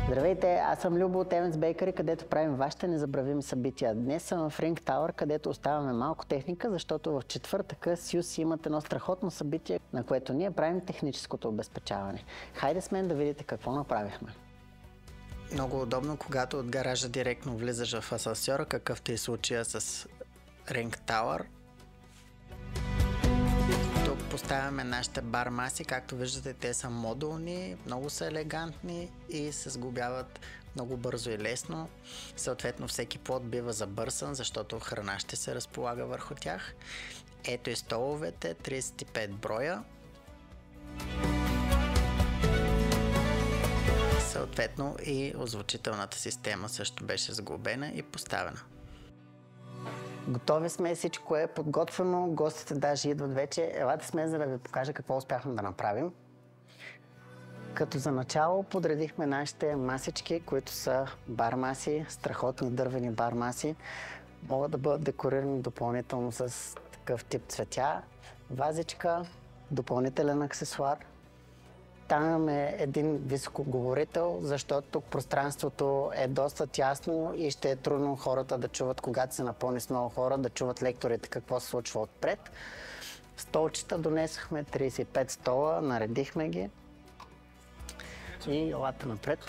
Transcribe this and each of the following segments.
Здравейте, аз съм Любо от Events Bakery, където правим вашите незабравими събития. Днес съм в Ring Tower, където оставяме малко техника, защото в четвъртъка Сюз имат едно страхотно събитие, на което ние правим техническото обезпечаване. Хайде с мен да видите какво направихме. Много удобно, когато от гаража директно влизаш в асансьора, какъвто е случая с Ring Tower. Тук поставяме нашите бар маси, както виждате те са модулни, много са елегантни и се сглобяват много бързо и лесно. Съответно всеки плод бива забърсан, защото храна ще се разполага върху тях. Ето и столовете, 35 броя. Съответно и озвучителната система също беше сглобена и поставена. Готови сме, всичко е подготвено, гостите даже идват вече. Елате с мен, за да ви покажа какво успяхме да направим. Като за начало подредихме нашите масички, които са бар маси, страхотни дървени бар маси. Могат да бъдат декорирани допълнително с такъв тип цветя, вазичка, допълнителен аксесуар. Там имаме един високоговорител, защото тук пространството е доста тясно и ще е трудно хората да чуват, когато се напълни с много хора, да чуват лекторите какво се случва отпред. Столчета донесохме 35 стола, наредихме ги и елате напред.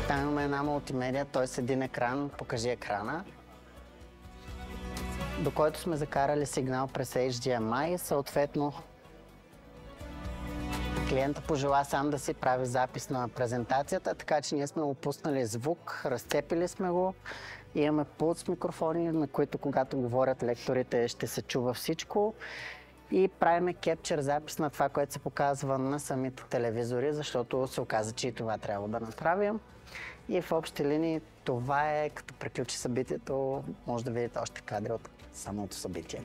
Там имаме една мултимедия, т.е. един екран, покажи екрана, до който сме закарали сигнал през HDMI, съответно клиента пожела сам да си прави запис на презентацията, така че ние сме го пуснали звук, разцепили сме го. Имаме пулт с микрофони, на които когато говорят лекторите ще се чува всичко. И правиме кепчер запис на това, което се показва на самите телевизори, защото се оказа, че и това трябва да направим. И в общи линии това е, като приключи събитието, може да видите още кадри от самото събитие.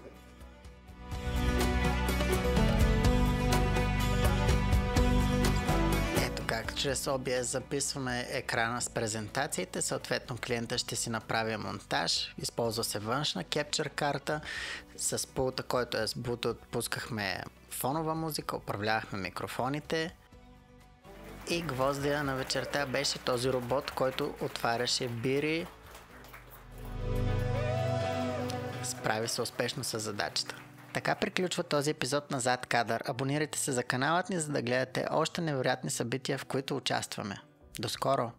Как чрез OBS записваме екрана с презентациите, съответно клиента ще си направи монтаж, използва се външна кепчър карта, с пулта, който е с Bluetooth, пускахме фонова музика, управлявахме микрофоните и гвоздия на вечерта беше този робот, който отваряше бири. Справи се успешно с задачата. Така приключва този епизод на Зад кадър. Абонирайте се за каналът ни, за да гледате още невероятни събития, в които участваме. До скоро!